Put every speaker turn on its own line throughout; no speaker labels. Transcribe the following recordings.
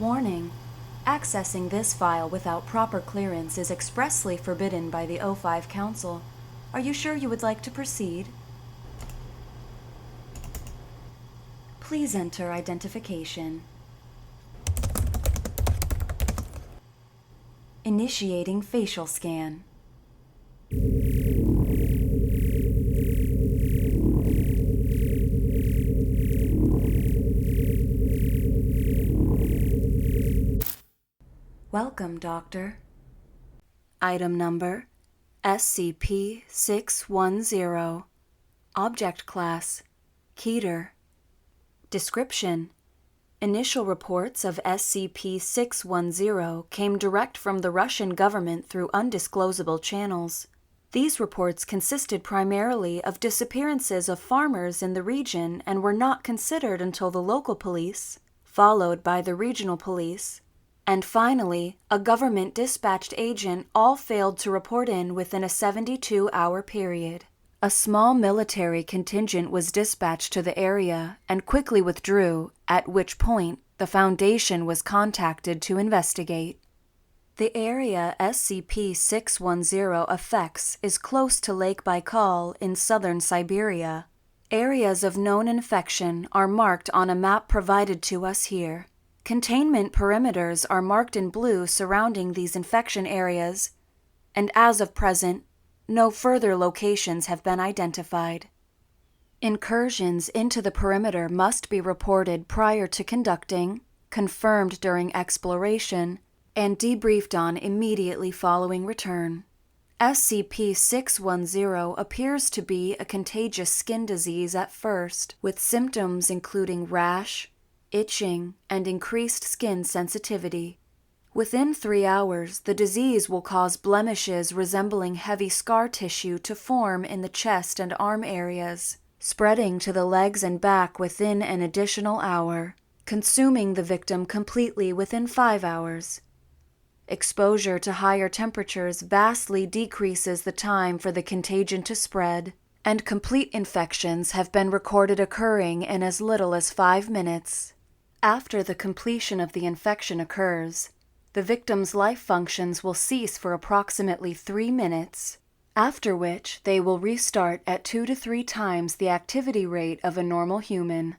Warning: accessing this file without proper clearance is expressly forbidden by the O5 Council. Are you sure you would like to proceed? Please enter identification. Initiating facial scan. Welcome, Doctor. Item number: SCP-610. Object Class: Keter. Description: Initial reports of SCP-610 came direct from the Russian government through undisclosable channels. These reports consisted primarily of disappearances of farmers in the region and were not considered until the local police, followed by the regional police, and finally, a government dispatched agent all failed to report in within a 72-hour period. A small military contingent was dispatched to the area and quickly withdrew, at which point the Foundation was contacted to investigate. The area SCP-610 affects is close to Lake Baikal in southern Siberia. Areas of known infection are marked on a map provided to us here. Containment perimeters are marked in blue surrounding these infection areas, and as of present, no further locations have been identified. Incursions into the perimeter must be reported prior to conducting, confirmed during exploration, and debriefed on immediately following return. SCP-610 appears to be a contagious skin disease at first, with symptoms including rash, itching, and increased skin sensitivity. Within 3 hours, the disease will cause blemishes resembling heavy scar tissue to form in the chest and arm areas, spreading to the legs and back within an additional hour, consuming the victim completely within 5 hours. Exposure to higher temperatures vastly decreases the time for the contagion to spread, and complete infections have been recorded occurring in as little as 5 minutes. After the completion of the infection occurs, the victim's life functions will cease for approximately 3 minutes, after which they will restart at 2 to 3 times the activity rate of a normal human.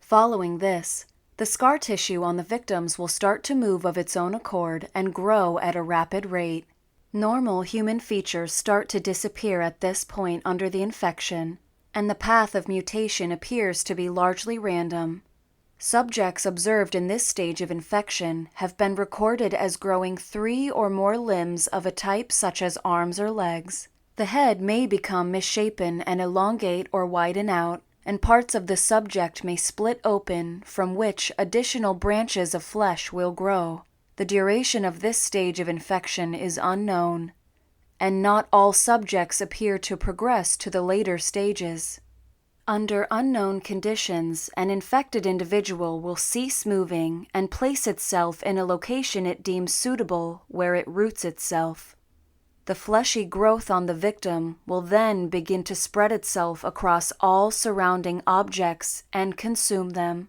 Following this, the scar tissue on the victims will start to move of its own accord and grow at a rapid rate. Normal human features start to disappear at this point under the infection, and the path of mutation appears to be largely random. Subjects observed in this stage of infection have been recorded as growing 3 or more limbs of a type such as arms or legs. The head may become misshapen and elongate or widen out, and parts of the subject may split open, from which additional branches of flesh will grow. The duration of this stage of infection is unknown, and not all subjects appear to progress to the later stages. Under unknown conditions, an infected individual will cease moving and place itself in a location it deems suitable where it roots itself. The fleshy growth on the victim will then begin to spread itself across all surrounding objects and consume them.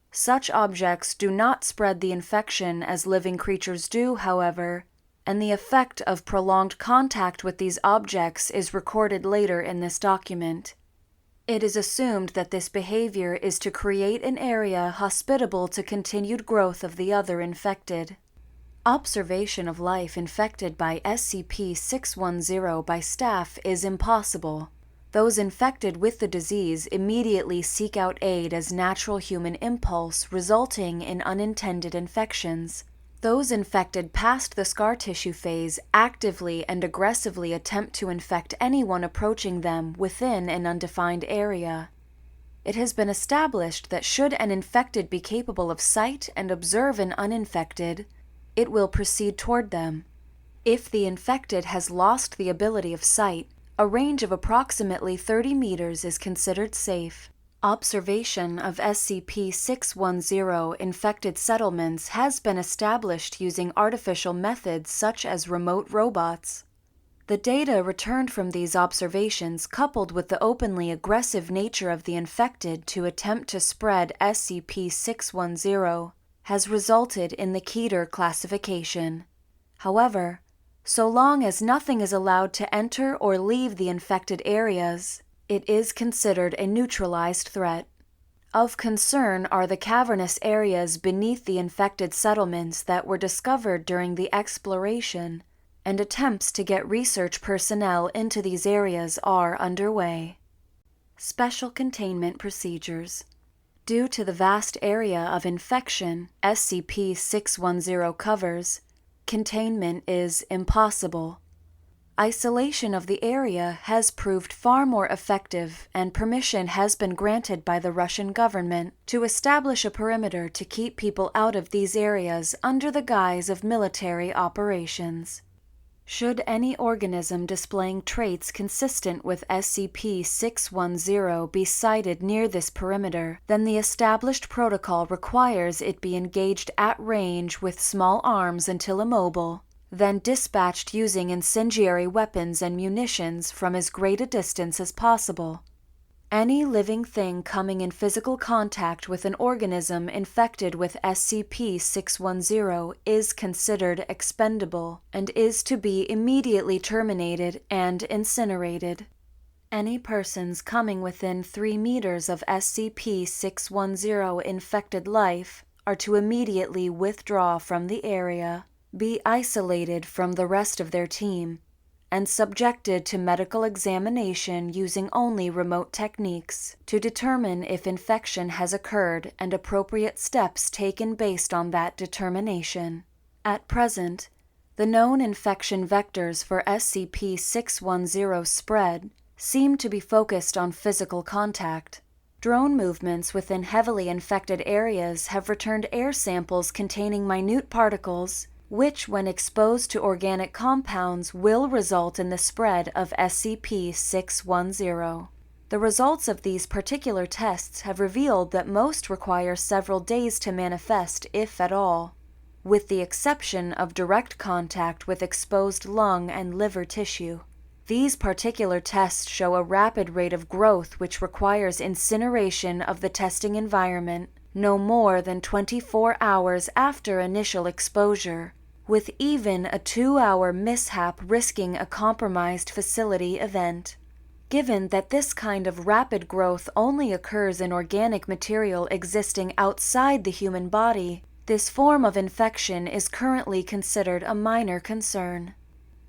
Such objects do not spread the infection as living creatures do, however, and the effect of prolonged contact with these objects is recorded later in this document. It is assumed that this behavior is to create an area hospitable to continued growth of the other infected. Observation of life infected by SCP-610 by staff is impossible. Those infected with the disease immediately seek out aid as natural human impulse, resulting in unintended infections. Those infected past the scar tissue phase actively and aggressively attempt to infect anyone approaching them within an undefined area. It has been established that should an infected be capable of sight and observe an uninfected, it will proceed toward them. If the infected has lost the ability of sight, a range of approximately 30 meters is considered safe. Observation of SCP-610 infected settlements has been established using artificial methods such as remote robots. The data returned from these observations, coupled with the openly aggressive nature of the infected to attempt to spread SCP-610, has resulted in the Keter classification. However, so long as nothing is allowed to enter or leave the infected areas, it is considered a neutralized threat. Of concern are the cavernous areas beneath the infected settlements that were discovered during the exploration, and attempts to get research personnel into these areas are underway. Special containment procedures. Due to the vast area of infection SCP-610 covers, containment is impossible. Isolation of the area has proved far more effective, and permission has been granted by the Russian government to establish a perimeter to keep people out of these areas under the guise of military operations. Should any organism displaying traits consistent with SCP-610 be sighted near this perimeter, then the established protocol requires it be engaged at range with small arms until immobile, then dispatched using incendiary weapons and munitions from as great a distance as possible. Any living thing coming in physical contact with an organism infected with SCP-610 is considered expendable and is to be immediately terminated and incinerated. Any persons coming within 3 meters of SCP-610 infected life are to immediately withdraw from the area, be isolated from the rest of their team, and subjected to medical examination using only remote techniques to determine if infection has occurred and appropriate steps taken based on that determination. At present, the known infection vectors for SCP-610 spread seem to be focused on physical contact. Drone movements within heavily infected areas have returned air samples containing minute particles which, when exposed to organic compounds, will result in the spread of SCP-610. The results of these particular tests have revealed that most require several days to manifest, if at all, with the exception of direct contact with exposed lung and liver tissue. These particular tests show a rapid rate of growth which requires incineration of the testing environment no more than 24 hours after initial exposure, with even a 2-hour mishap risking a compromised facility event. Given that this kind of rapid growth only occurs in organic material existing outside the human body, this form of infection is currently considered a minor concern.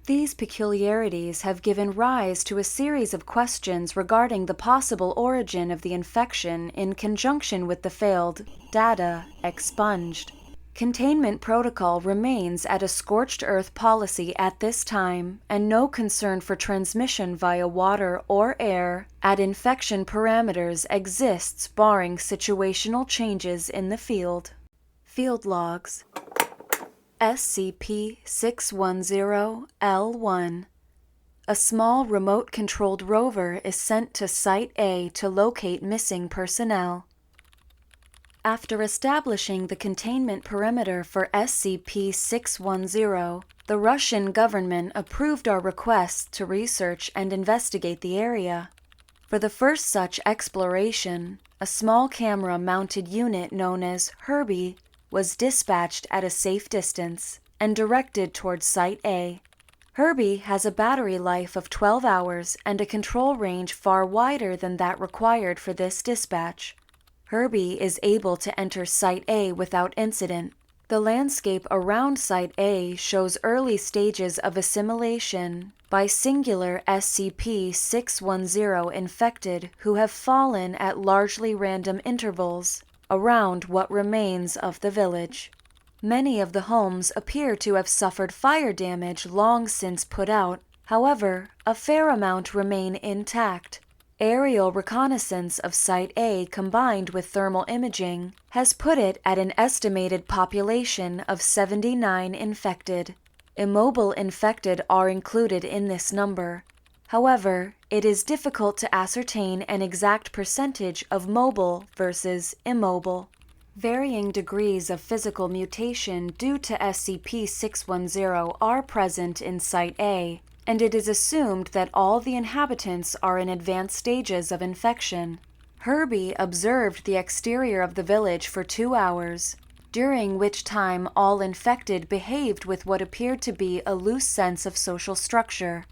These peculiarities have given rise to a series of questions regarding the possible origin of the infection in conjunction with the failed data expunged. Containment protocol remains at a scorched earth policy at this time, and no concern for transmission via water or air at infection parameters exists barring situational changes in the field. Field logs. SCP-610-L1. A small remote-controlled rover is sent to Site A to locate missing personnel. After establishing the containment perimeter for SCP-610, the Russian government approved our request to research and investigate the area. For the first such exploration, a small camera-mounted unit known as Herbie was dispatched at a safe distance and directed towards Site A. Herbie has a battery life of 12 hours and a control range far wider than that required for this dispatch. Herbie is able to enter Site A without incident. The landscape around Site A shows early stages of assimilation by singular SCP-610 infected who have fallen at largely random intervals around what remains of the village. Many of the homes appear to have suffered fire damage long since put out. However, a fair amount remain intact. Aerial reconnaissance of Site A combined with thermal imaging has put it at an estimated population of 79 infected. Immobile infected are included in this number. However, it is difficult to ascertain an exact percentage of mobile versus immobile. Varying degrees of physical mutation due to SCP-610 are present in Site A, and it is assumed that all the inhabitants are in advanced stages of infection. Herbie observed the exterior of the village for 2 hours. during which time all infected behaved with what appeared to be a loose sense of social structure.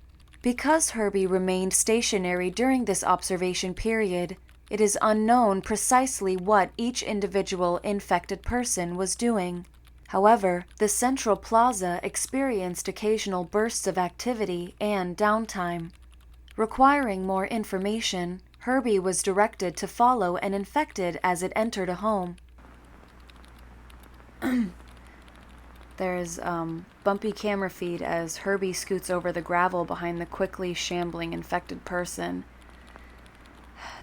Because Herbie remained stationary during this observation period, it is unknown precisely what each individual infected person was doing. However, the central plaza experienced occasional bursts of activity and downtime. Requiring more information, Herbie was directed to follow an infected as it entered a home. There's bumpy camera feed as Herbie scoots over the gravel behind the quickly shambling infected person.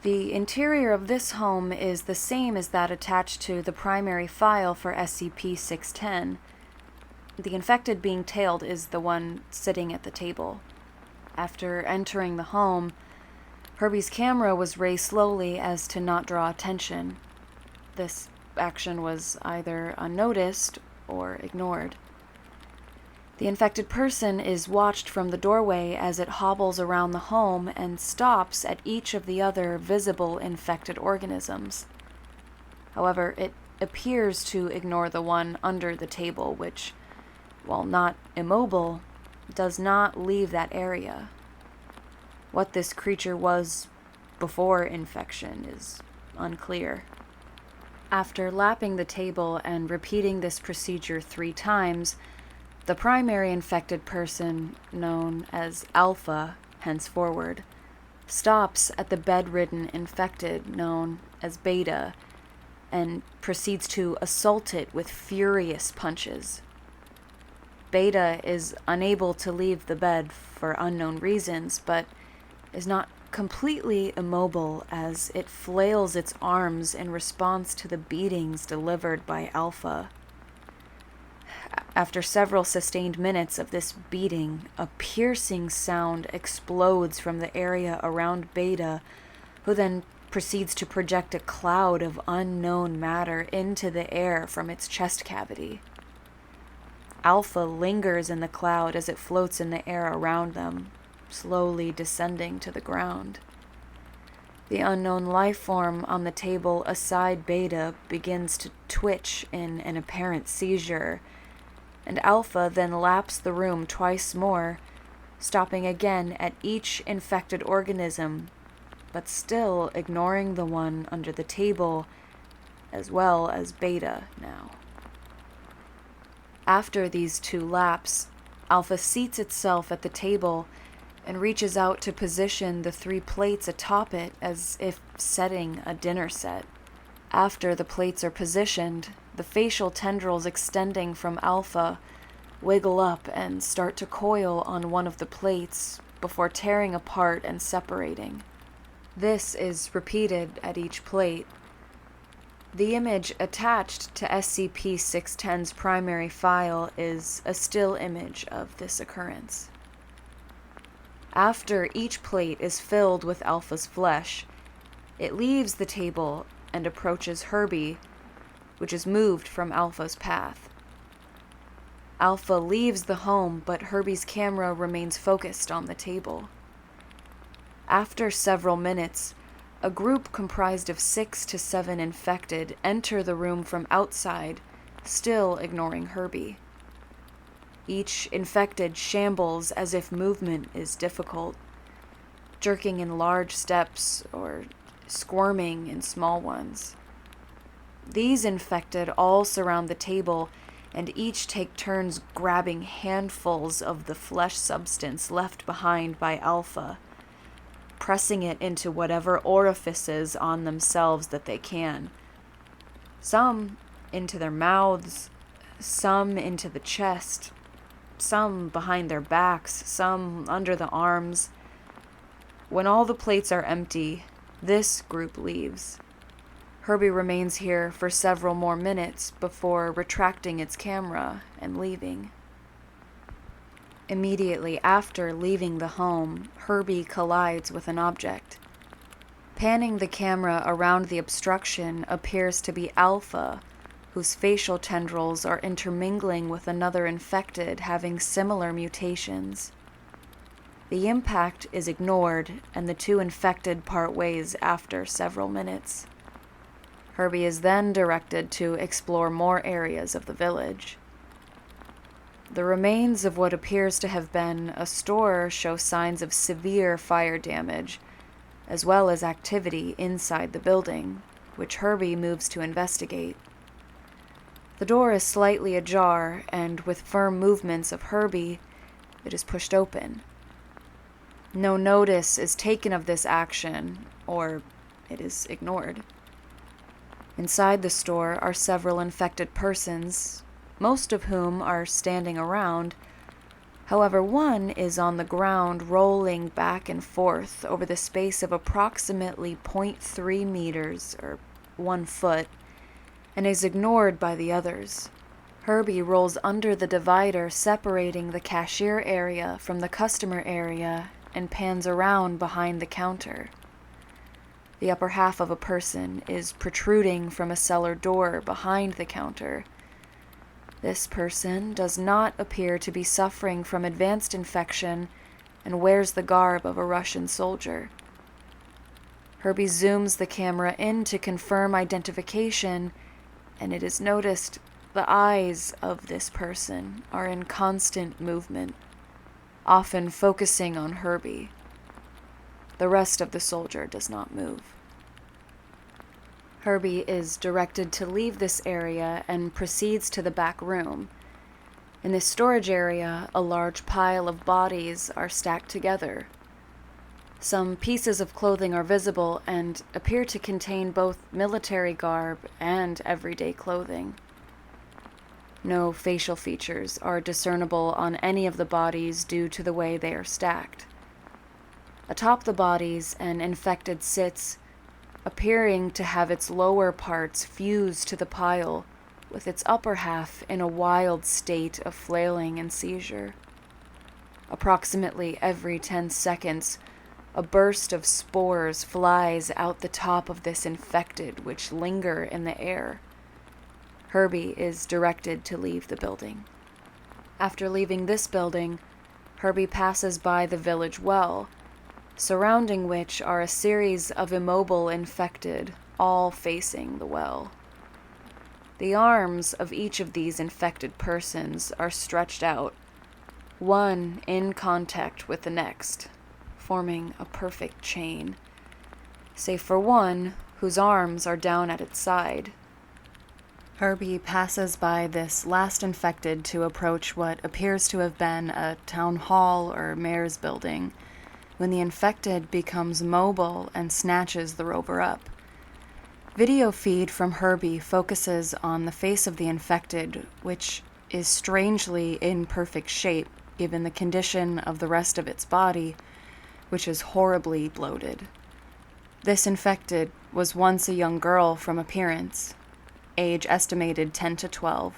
The interior of this home is the same as that attached to the primary file for SCP-610. The infected being tailed is the one sitting at the table. After entering the home, Herbie's camera was raised slowly as to not draw attention. This action was either unnoticed or ignored. The infected person is watched from the doorway as it hobbles around the home and stops at each of the other visible infected organisms. However, it appears to ignore the one under the table, which, while not immobile, does not leave that area. What this creature was before infection is unclear. After lapping the table and repeating this procedure 3 times, the primary infected person, known as Alpha henceforward, stops at the bedridden infected, known as Beta, and proceeds to assault it with furious punches. Beta is unable to leave the bed for unknown reasons, but is not completely immobile as it flails its arms in response to the beatings delivered by Alpha. After several sustained minutes of this beating, a piercing sound explodes from the area around Beta, who then proceeds to project a cloud of unknown matter into the air from its chest cavity. Alpha lingers in the cloud as it floats in the air around them, slowly descending to the ground. The unknown life form on the table aside Beta begins to twitch in an apparent seizure, and Alpha then laps the room twice more, stopping again at each infected organism, but still ignoring the one under the table, as well as Beta now. After these 2 laps, Alpha seats itself at the table and reaches out to position the 3 plates atop it as if setting a dinner set. After the plates are positioned, the facial tendrils extending from Alpha wiggle up and start to coil on one of the plates before tearing apart and separating. This is repeated at each plate. The image attached to SCP-610's primary file is a still image of this occurrence. After each plate is filled with Alpha's flesh, it leaves the table and approaches Herbie, which is moved from Alpha's path. Alpha leaves the home, but Herbie's camera remains focused on the table. After several minutes, a group comprised of 6 to 7 infected enter the room from outside, still ignoring Herbie. Each infected shambles as if movement is difficult, jerking in large steps or squirming in small ones. These infected all surround the table and each take turns grabbing handfuls of the flesh substance left behind by Alpha, pressing it into whatever orifices on themselves that they can. Some into their mouths, some into the chest, some behind their backs, some under the arms. When all the plates are empty, this group leaves. Herbie remains here for several more minutes before retracting its camera and leaving. Immediately after leaving the home, Herbie collides with an object. Panning the camera around the obstruction appears to be Alpha, whose facial tendrils are intermingling with another infected having similar mutations. The impact is ignored, and the 2 infected part ways after several minutes. Herbie is then directed to explore more areas of the village. The remains of what appears to have been a store show signs of severe fire damage, as well as activity inside the building, which Herbie moves to investigate. The door is slightly ajar, and with firm movements of Herbie, it is pushed open. No notice is taken of this action, or it is ignored. Inside the store are several infected persons, most of whom are standing around. However, one is on the ground rolling back and forth over the space of approximately 0.3 meters, or 1 foot, and is ignored by the others. Herbie rolls under the divider separating the cashier area from the customer area and pans around behind the counter. The upper half of a person is protruding from a cellar door behind the counter. This person does not appear to be suffering from advanced infection and wears the garb of a Russian soldier. Herbie zooms the camera in to confirm identification, and it is noticed the eyes of this person are in constant movement, often focusing on Herbie. The rest of the soldier does not move. Herbie is directed to leave this area and proceeds to the back room. In this storage area, a large pile of bodies are stacked together. Some pieces of clothing are visible and appear to contain both military garb and everyday clothing. No facial features are discernible on any of the bodies due to the way they are stacked. Atop the bodies, an infected sits, appearing to have its lower parts fused to the pile, with its upper half in a wild state of flailing and seizure. Approximately every 10 seconds, a burst of spores flies out the top of this infected, which linger in the air. Herbie is directed to leave the building. After leaving this building, Herbie passes by the village well, surrounding which are a series of immobile infected, all facing the well. The arms of each of these infected persons are stretched out, one in contact with the next, forming a perfect chain, save for one whose arms are down at its side. Herbie passes by this last infected to approach what appears to have been a town hall or mayor's building, when the infected becomes mobile and snatches the rover up. Video feed from Herbie focuses on the face of the infected, which is strangely in perfect shape given the condition of the rest of its body, which is horribly bloated. This infected was once a young girl from appearance, age estimated 10 to 12.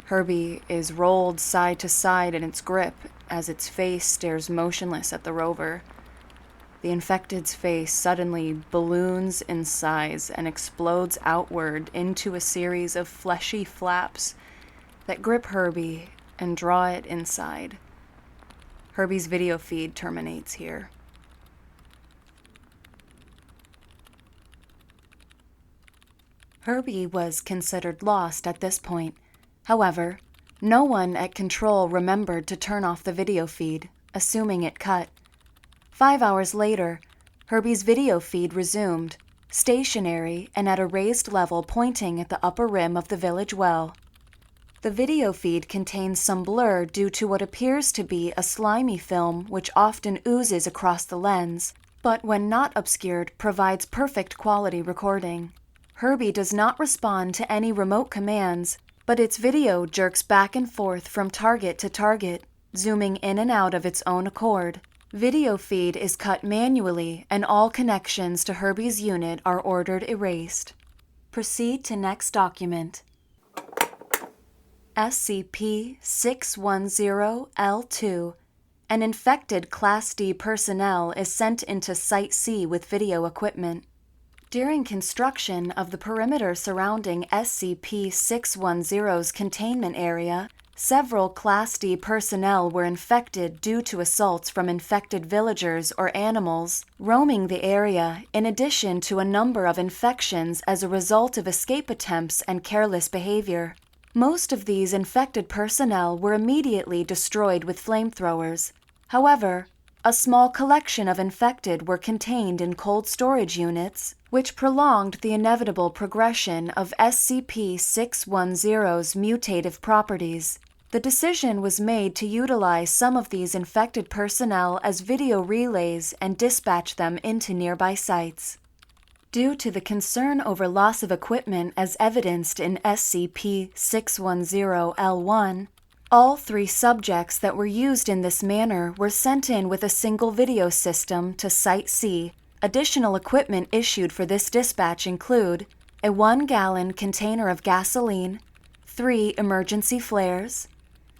Herbie is rolled side to side in its grip as its face stares motionless at the rover. The infected's face suddenly balloons in size and explodes outward into a series of fleshy flaps that grip Herbie and draw it inside. Herbie's video feed terminates here. Herbie was considered lost at this point. However, no one at Control remembered to turn off the video feed, assuming it cut. 5 hours later, Herbie's video feed resumed, stationary and at a raised level pointing at the upper rim of the village well. The video feed contains some blur due to what appears to be a slimy film which often oozes across the lens, but when not obscured provides perfect quality recording. Herbie does not respond to any remote commands, but its video jerks back and forth from target to target, zooming in and out of its own accord. Video feed is cut manually, and all connections to Herbie's unit are ordered erased. Proceed to next document. SCP-610-L2. An infected Class D personnel is sent into Site C with video equipment. During construction of the perimeter surrounding SCP-610's containment area, Several Class D personnel were infected due to assaults from infected villagers or animals roaming the area, in addition to a number of infections as a result of escape attempts and careless behavior. Most of these infected personnel were immediately destroyed with flamethrowers. However, a small collection of infected were contained in cold storage units, which prolonged the inevitable progression of SCP-610's mutative properties. The decision was made to utilize some of these infected personnel as video relays and dispatch them into nearby sites. Due to the concern over loss of equipment as evidenced in SCP-610-L1, all 3 subjects that were used in this manner were sent in with a single video system to Site C. Additional equipment issued for this dispatch include a 1-gallon container of gasoline, 3 emergency flares,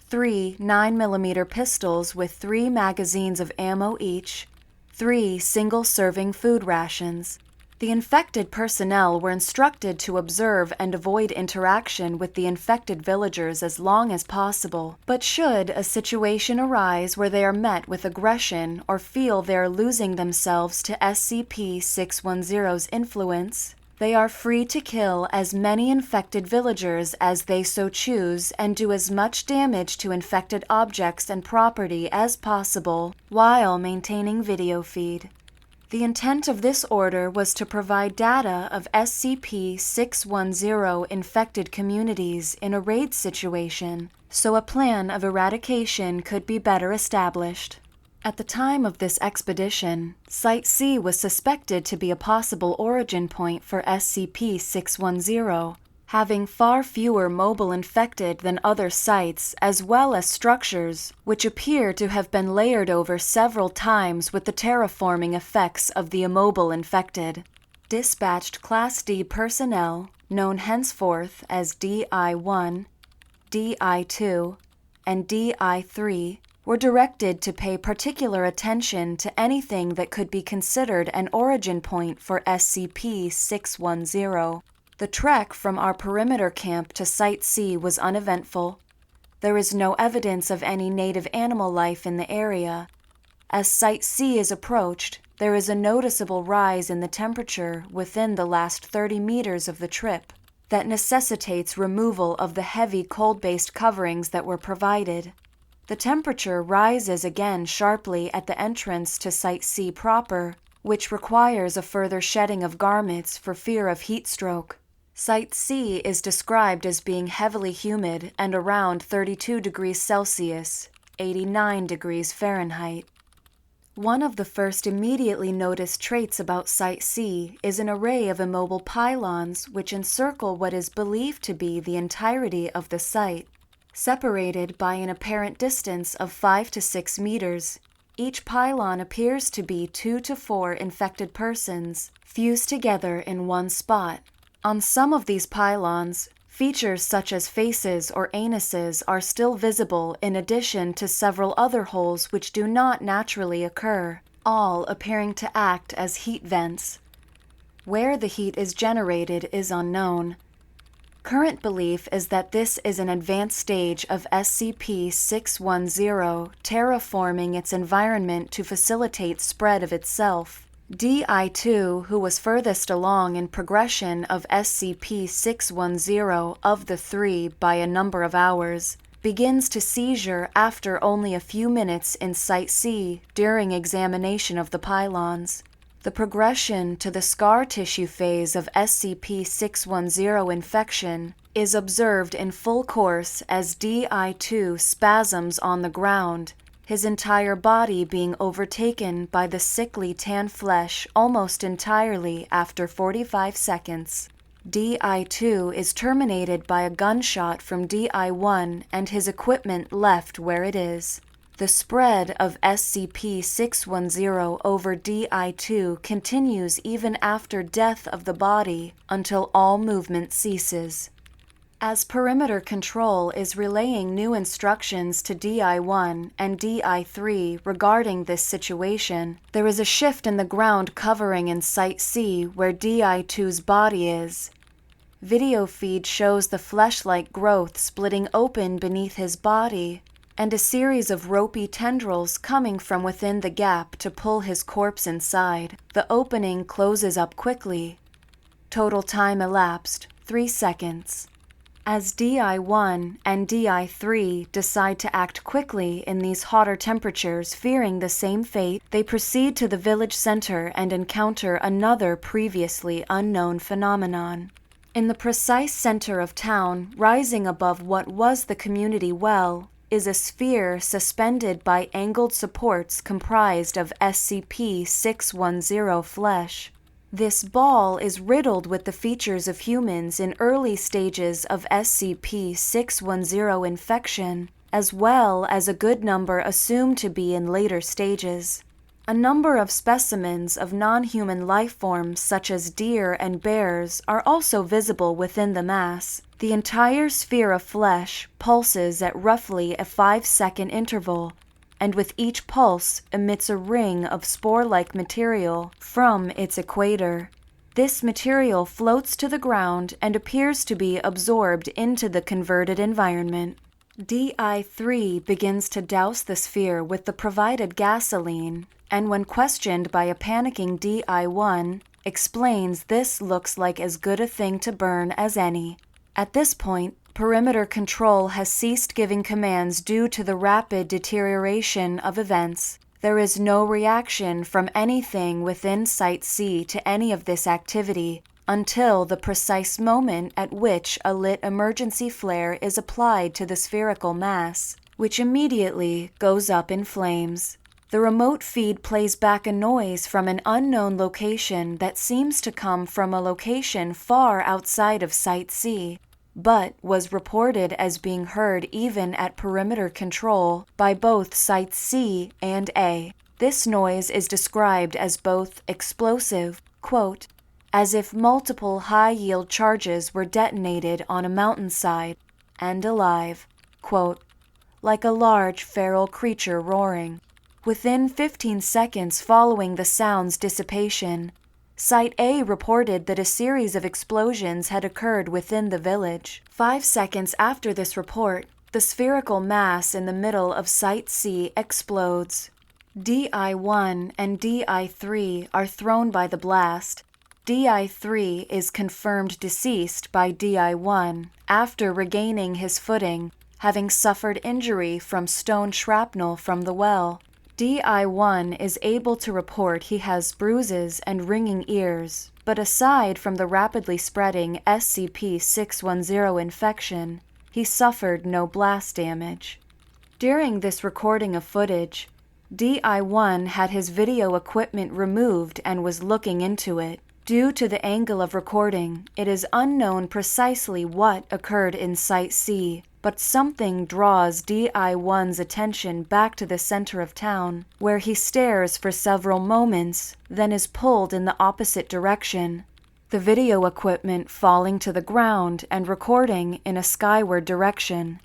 3 9mm pistols with 3 magazines of ammo each, 3 single-serving food rations. The infected personnel were instructed to observe and avoid interaction with the infected villagers as long as possible, but should a situation arise where they are met with aggression or feel they are losing themselves to SCP-610's influence, they are free to kill as many infected villagers as they so choose and do as much damage to infected objects and property as possible while maintaining video feed. The intent of this order was to provide data of SCP-610 infected communities in a raid situation, so a plan of eradication could be better established. At the time of this expedition, Site C was suspected to be a possible origin point for SCP-610, having far fewer mobile infected than other sites, as well as structures, which appear to have been layered over several times with the terraforming effects of the immobile infected. Dispatched Class D personnel, known henceforth as DI-1, DI-2, and DI-3, were directed to pay particular attention to anything that could be considered an origin point for SCP-610. The trek from our perimeter camp to Site C was uneventful. There is no evidence of any native animal life in the area. As Site C is approached, there is a noticeable rise in the temperature within the last 30 meters of the trip that necessitates removal of the heavy cold-based coverings that were provided. The temperature rises again sharply at the entrance to Site C proper, which requires a further shedding of garments for fear of heat stroke. Site C is described as being heavily humid and around 32 degrees Celsius, 89 degrees Fahrenheit. One of the first immediately noticed traits about Site C is an array of immobile pylons which encircle what is believed to be the entirety of the site. Separated by an apparent distance of 5 to 6 meters, each pylon appears to be 2 to 4 infected persons, fused together in one spot. On some of these pylons, features such as faces or anuses are still visible in addition to several other holes which do not naturally occur, all appearing to act as heat vents. Where the heat is generated is unknown. Current belief is that this is an advanced stage of SCP-610 terraforming its environment to facilitate spread of itself. DI-2, who was furthest along in progression of SCP-610 of the 3 by a number of hours, begins to seizure after only a few minutes in Site C during examination of the pylons. The progression to the scar tissue phase of SCP-610 infection is observed in full course as DI-2 spasms on the ground, his entire body being overtaken by the sickly tan flesh almost entirely after 45 seconds. DI-2 is terminated by a gunshot from DI-1 and his equipment left where it is. The spread of SCP-610 over DI-2 continues even after death of the body until all movement ceases. As perimeter control is relaying new instructions to DI-1 and DI-3 regarding this situation, there is a shift in the ground covering in Site C where DI-2's body is. Video feed shows the flesh-like growth splitting open beneath his body, and a series of ropey tendrils coming from within the gap to pull his corpse inside. The opening closes up quickly. Total time elapsed, 3 seconds. As DI-1 and DI-3 decide to act quickly in these hotter temperatures, fearing the same fate, they proceed to the village center and encounter another previously unknown phenomenon. In the precise center of town, rising above what was the community well, is a sphere suspended by angled supports comprised of SCP-610 flesh. This ball is riddled with the features of humans in early stages of SCP-610 infection, as well as a good number assumed to be in later stages. A number of specimens of non-human life forms such as deer and bears are also visible within the mass. The entire sphere of flesh pulses at roughly a 5-second interval, and with each pulse emits a ring of spore-like material from its equator. This material floats to the ground and appears to be absorbed into the converted environment. DI-3 begins to douse the sphere with the provided gasoline, and when questioned by a panicking DI-1, explains this looks like as good a thing to burn as any. At this point, Perimeter Control has ceased giving commands due to the rapid deterioration of events. There is no reaction from anything within Site C to any of this activity until the precise moment at which a lit emergency flare is applied to the spherical mass, which immediately goes up in flames. The remote feed plays back a noise from an unknown location that seems to come from a location far outside of Site C, but was reported as being heard even at Perimeter Control by both Sites C and A. This noise is described as both explosive, quote, as if multiple high-yield charges were detonated on a mountainside, and alive, quote, like a large feral creature roaring. Within 15 seconds following the sound's dissipation, Site A reported that a series of explosions had occurred within the village. 5 seconds after this report, the spherical mass in the middle of Site C explodes. DI-1 and DI-3 are thrown by the blast. DI-3 is confirmed deceased by DI-1 after regaining his footing, having suffered injury from stone shrapnel from the well. DI-1 is able to report he has bruises and ringing ears, but aside from the rapidly spreading SCP-610 infection, he suffered no blast damage. During this recording of footage, DI-1 had his video equipment removed and was looking into it. Due to the angle of recording, it is unknown precisely what occurred in Site C, but something draws DI-1's attention back to the center of town, where he stares for several moments, then is pulled in the opposite direction, the video equipment falling to the ground and recording in a skyward direction.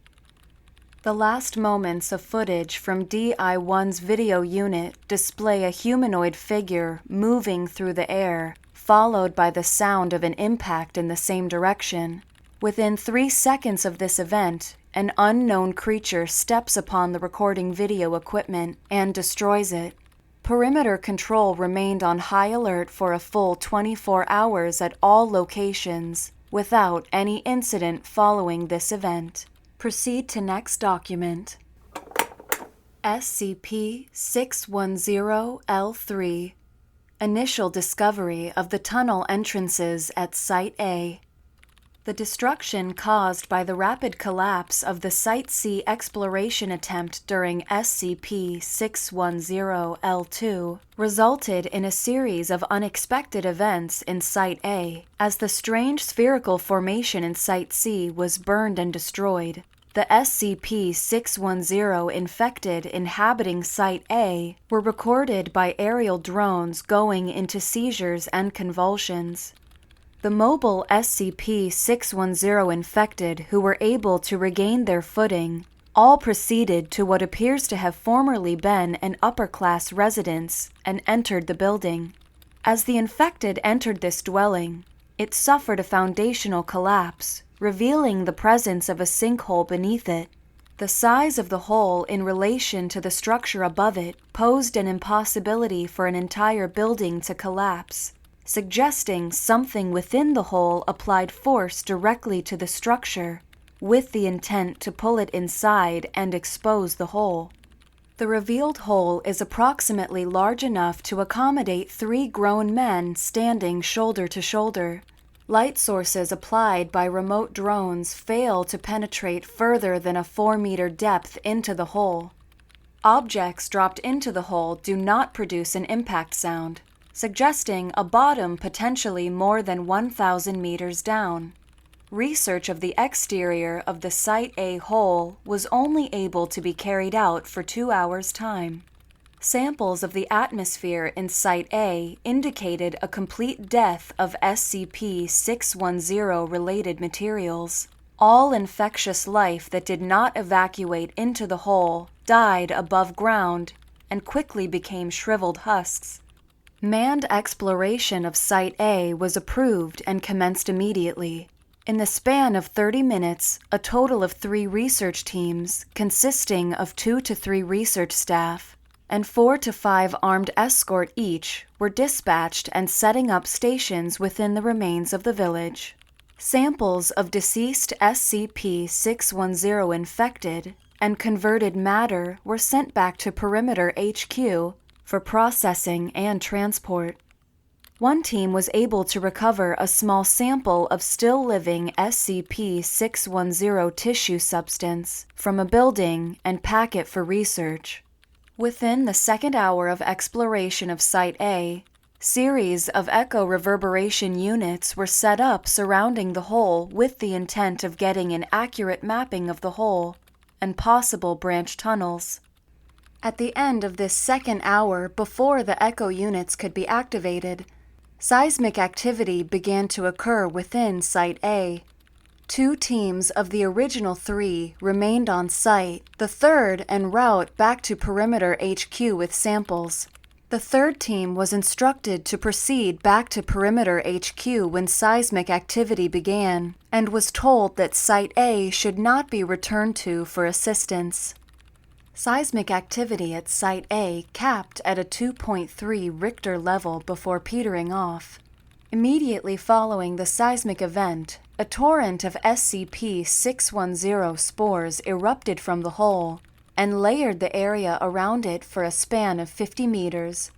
The last moments of footage from DI-1's video unit display a humanoid figure moving through the air, followed by the sound of an impact in the same direction. Within 3 seconds of this event, an unknown creature steps upon the recording video equipment and destroys it. Perimeter Control remained on high alert for a full 24 hours at all locations, without any incident following this event. Proceed to next document. SCP-610-L3. Initial discovery of the tunnel entrances at Site A. The destruction caused by the rapid collapse of the Site C exploration attempt during SCP-610-L2 resulted in a series of unexpected events in Site A, as the strange spherical formation in Site C was burned and destroyed. The SCP-610 infected inhabiting Site A were recorded by aerial drones going into seizures and convulsions. The mobile SCP-610 infected who were able to regain their footing all proceeded to what appears to have formerly been an upper-class residence and entered the building. As the infected entered this dwelling, It suffered a foundational collapse, revealing the presence of a sinkhole beneath it. The size of the hole in relation to the structure above it posed an impossibility for an entire building to collapse, suggesting something within the hole applied force directly to the structure, with the intent to pull it inside and expose the hole. The revealed hole is approximately large enough to accommodate 3 grown men standing shoulder to shoulder. Light sources applied by remote drones fail to penetrate further than a 4-meter depth into the hole. Objects dropped into the hole do not produce an impact sound, suggesting a bottom potentially more than 1,000 meters down. Research of the exterior of the Site A hole was only able to be carried out for 2 hours' time. Samples of the atmosphere in Site A indicated a complete death of SCP-610-related materials. All infectious life that did not evacuate into the hole died above ground and quickly became shriveled husks. Manned exploration of Site A was approved and commenced immediately. In the span of 30 minutes, a total of 3 research teams, consisting of 2 to 3 research staff, and 4 to 5 armed escort each, were dispatched and setting up stations within the remains of the village. Samples of deceased SCP-610 infected and converted matter were sent back to Perimeter HQ for processing and transport. One team was able to recover a small sample of still-living SCP-610 tissue substance from a building and pack it for research. Within the second hour of exploration of Site A, series of echo reverberation units were set up surrounding the hole with the intent of getting an accurate mapping of the hole and possible branch tunnels. At the end of this second hour before the echo units could be activated, seismic activity began to occur within Site A. 2 teams of the original 3 remained on site, the third en route back to Perimeter HQ with samples. The third team was instructed to proceed back to Perimeter HQ when seismic activity began, and was told that Site A should not be returned to for assistance. Seismic activity at Site A capped at a 2.3 Richter level before petering off. Immediately following the seismic event, a torrent of SCP-610 spores erupted from the hole and layered the area around it for a span of 50 meters.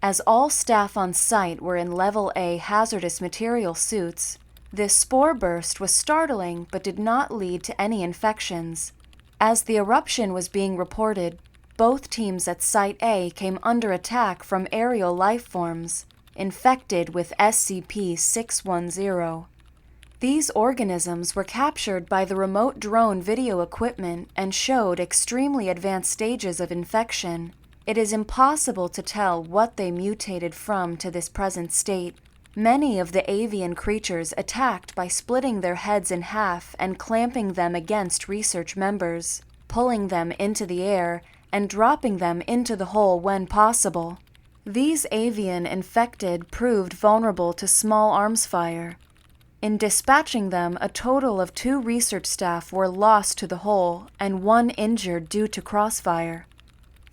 As all staff on site were in Level A hazardous material suits, this spore burst was startling but did not lead to any infections. As the eruption was being reported, both teams at Site A came under attack from aerial life forms, infected with SCP-610. These organisms were captured by the remote drone video equipment and showed extremely advanced stages of infection. It is impossible to tell what they mutated from to this present state. Many of the avian creatures attacked by splitting their heads in half and clamping them against research members, pulling them into the air, and dropping them into the hole when possible. These avian infected proved vulnerable to small arms fire. In dispatching them, a total of 2 research staff were lost to the hole and 1 injured due to crossfire.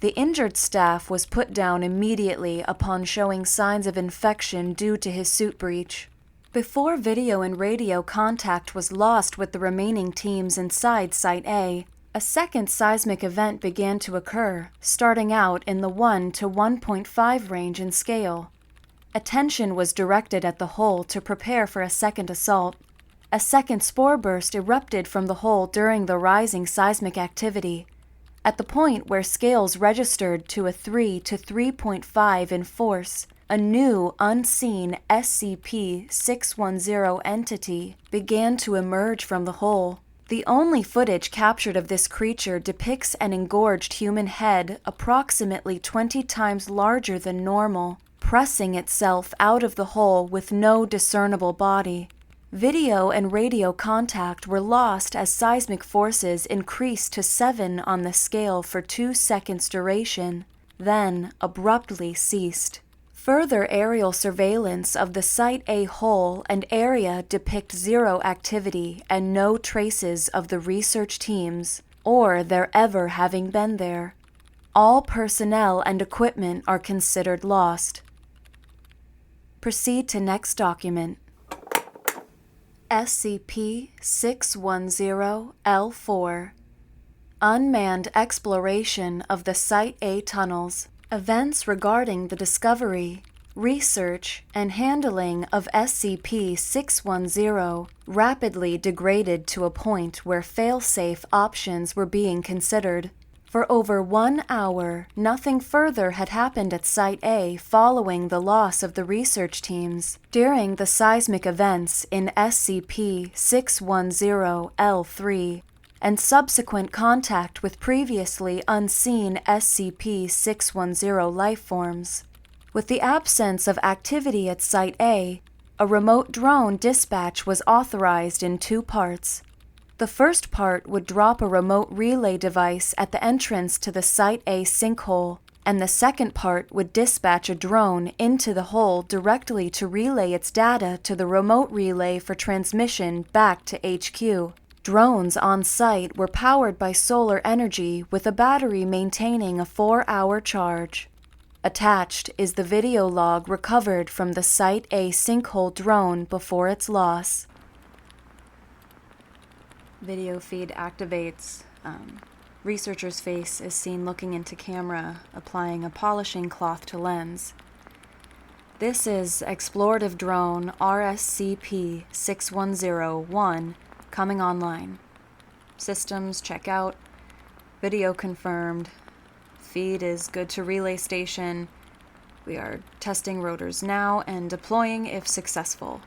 The injured staff was put down immediately upon showing signs of infection due to his suit breach. Before video and radio contact was lost with the remaining teams inside Site A, a second seismic event began to occur, starting out in the 1 to 1.5 range in scale. Attention was directed at the hole to prepare for a second assault. A second spore burst erupted from the hole during the rising seismic activity. At the point where scales registered to a 3 to 3.5 in force, a new, unseen SCP-610 entity began to emerge from the hole. The only footage captured of this creature depicts an engorged human head approximately 20 times larger than normal, pressing itself out of the hole with no discernible body. Video and radio contact were lost as seismic forces increased to 7 on the scale for 2 seconds duration, then abruptly ceased. Further aerial surveillance of the Site A hull and area depict zero activity and no traces of the research teams or their ever having been there. All personnel and equipment are considered lost. Proceed to next document. SCP-610-L4 Unmanned exploration of the Site A tunnels. Events regarding the discovery, research, and handling of SCP-610 rapidly degraded to a point where fail-safe options were being considered. For over 1 hour, nothing further had happened at Site A following the loss of the research teams. During the seismic events in SCP-610-L3 and subsequent contact with previously unseen SCP-610 lifeforms. With the absence of activity at Site A, a remote drone dispatch was authorized in 2 parts. The first part would drop a remote relay device at the entrance to the Site A sinkhole, and the second part would dispatch a drone into the hole directly to relay its data to the remote relay for transmission back to HQ. Drones on site were powered by solar energy with a battery maintaining a 4-hour charge. Attached is the video log recovered from the Site A sinkhole drone before its loss. Video feed activates. Researcher's face is seen looking into camera, applying a polishing cloth to lens. This is explorative drone RSCP-610-1 coming online. Systems check out. Video confirmed. Feed is good to relay station. We are testing rotors now and deploying if successful.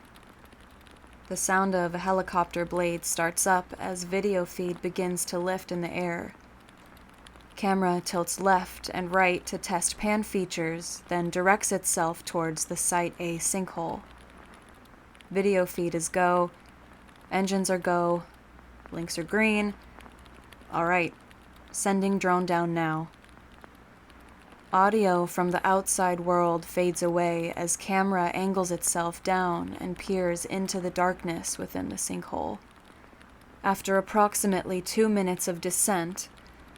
The sound of a helicopter blade starts up as video feed begins to lift in the air. Camera tilts left and right to test pan features, then directs itself towards the Site A sinkhole. Video feed is go. Engines are go. Links are green. All right, sending drone down now. Audio from the outside world fades away as camera angles itself down and peers into the darkness within the sinkhole. After approximately 2 minutes of descent,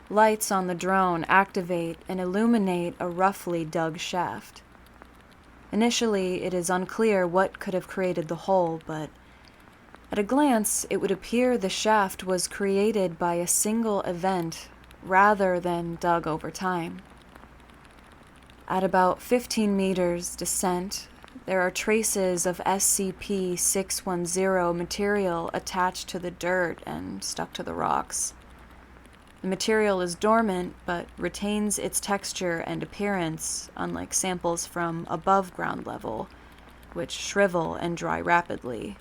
lights on the drone activate and illuminate a roughly dug shaft. Initially, it is unclear what could have created the hole, but at a glance, it would appear the shaft was created by a single event rather than dug over time. At about 15 meters descent, there are traces of SCP-610 material attached to the dirt and stuck to the rocks. The material is dormant but retains its texture and appearance, unlike samples from above ground level, which shrivel and dry rapidly.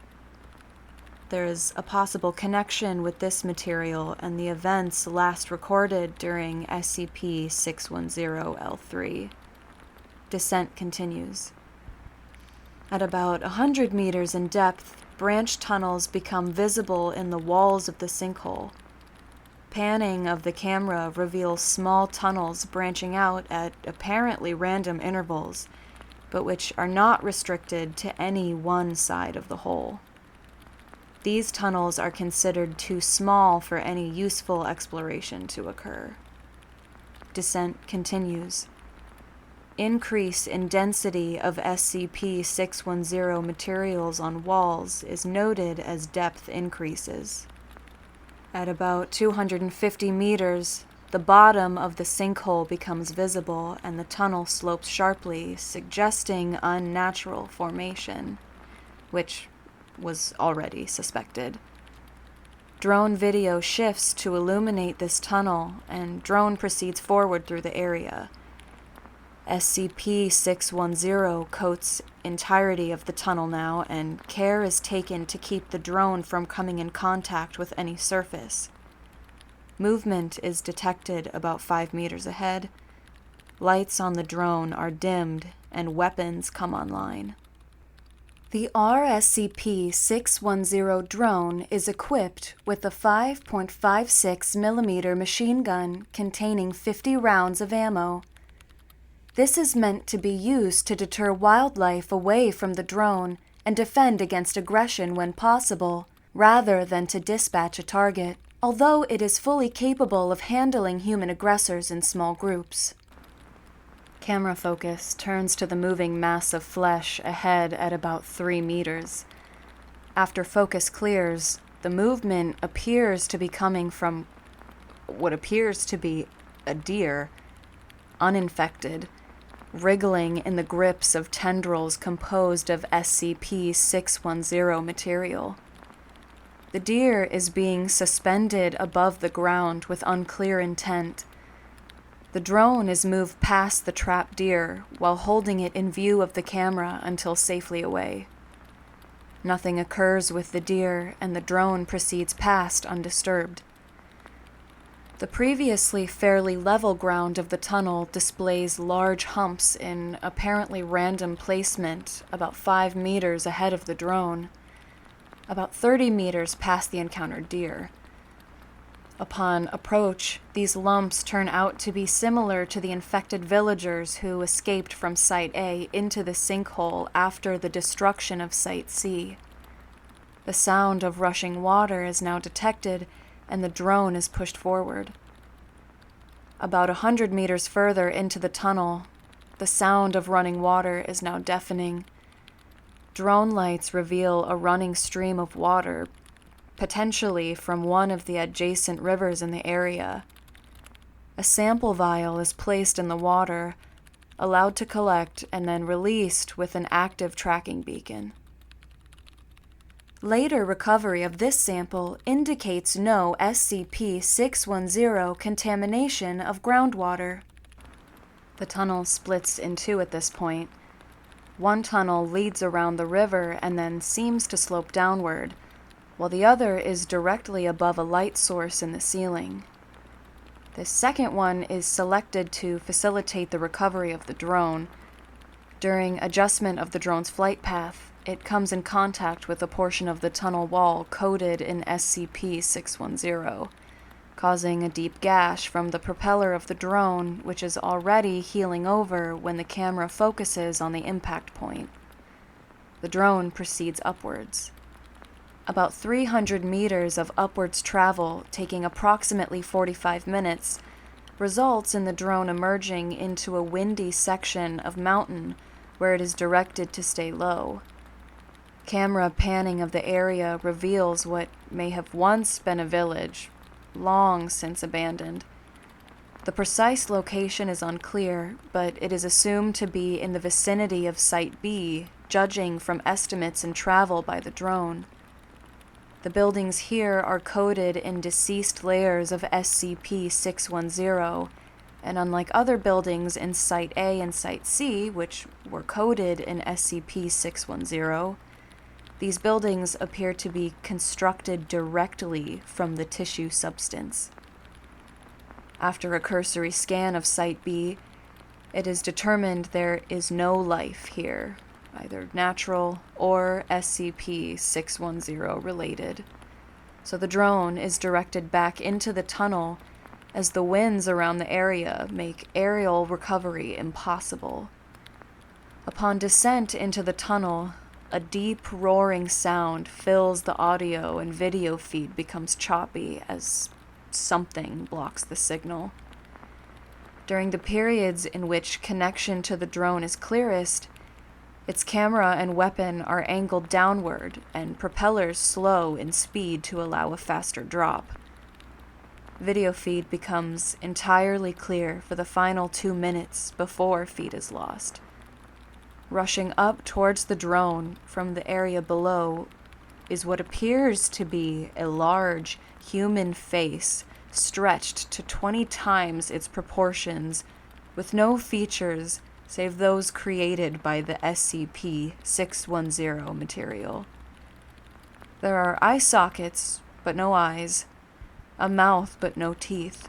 There is a possible connection with this material and the events last recorded during SCP-610-L3. Descent continues. At about 100 meters in depth, branch tunnels become visible in the walls of the sinkhole. Panning of the camera reveals small tunnels branching out at apparently random intervals, but which are not restricted to any one side of the hole. These tunnels are considered too small for any useful exploration to occur. Descent continues. Increase in density of SCP-610 materials on walls is noted as depth increases. At about 250 meters, the bottom of the sinkhole becomes visible and the tunnel slopes sharply, suggesting unnatural formation, which was already suspected. Drone video shifts to illuminate this tunnel, and drone proceeds forward through the area. SCP-610 coats entirety of the tunnel now, and care is taken to keep the drone from coming in contact with any surface. Movement is detected about 5 meters ahead. Lights on the drone are dimmed, and weapons come online. The RSCP-610 drone is equipped with a 5.56mm machine gun containing 50 rounds of ammo. This is meant to be used to deter wildlife away from the drone and defend against aggression when possible, rather than to dispatch a target, although it is fully capable of handling human aggressors in small groups. Camera focus turns to the moving mass of flesh ahead at about 3 meters. After focus clears, the movement appears to be coming from what appears to be a deer, uninfected, wriggling in the grips of tendrils composed of SCP-610 material. The deer is being suspended above the ground with unclear intent. The drone is moved past the trapped deer while holding it in view of the camera until safely away. Nothing occurs with the deer, and the drone proceeds past undisturbed. The previously fairly level ground of the tunnel displays large humps in apparently random placement about 5 meters ahead of the drone, about 30 meters past the encountered deer. Upon approach, these lumps turn out to be similar to the infected villagers who escaped from Site A into the sinkhole after the destruction of Site C. The sound of rushing water is now detected, and the drone is pushed forward. About 100 meters further into the tunnel, the sound of running water is now deafening. Drone lights reveal a running stream of water, potentially from one of the adjacent rivers in the area. A sample vial is placed in the water, allowed to collect, and then released with an active tracking beacon. Later recovery of this sample indicates no SCP-610 contamination of groundwater. The tunnel splits in two at this point. One tunnel leads around the river and then seems to slope downward, while the other is directly above a light source in the ceiling. The second one is selected to facilitate the recovery of the drone. During adjustment of the drone's flight path, it comes in contact with a portion of the tunnel wall coded in SCP-610, causing a deep gash from the propeller of the drone, which is already healing over when the camera focuses on the impact point. The drone proceeds upwards. About 300 meters of upwards travel, taking approximately 45 minutes, results in the drone emerging into a windy section of mountain where it is directed to stay low. Camera panning of the area reveals what may have once been a village, long since abandoned. The precise location is unclear, but it is assumed to be in the vicinity of Site B, judging from estimates and travel by the drone. The buildings here are coded in deceased layers of SCP-610, and unlike other buildings in Site A and Site C, which were coded in SCP-610, these buildings appear to be constructed directly from the tissue substance. After a cursory scan of Site B, it is determined there is no life here, either natural or SCP-610 related. So the drone is directed back into the tunnel as the winds around the area make aerial recovery impossible. Upon descent into the tunnel, a deep roaring sound fills the audio and video feed becomes choppy as something blocks the signal. During the periods in which connection to the drone is clearest, its camera and weapon are angled downward and propellers slow in speed to allow a faster drop. Video feed becomes entirely clear for the final 2 minutes before feed is lost. Rushing up towards the drone from the area below is what appears to be a large human face stretched to 20 times its proportions, with no features save those created by the SCP-610 material. There are eye sockets, but no eyes, a mouth but no teeth.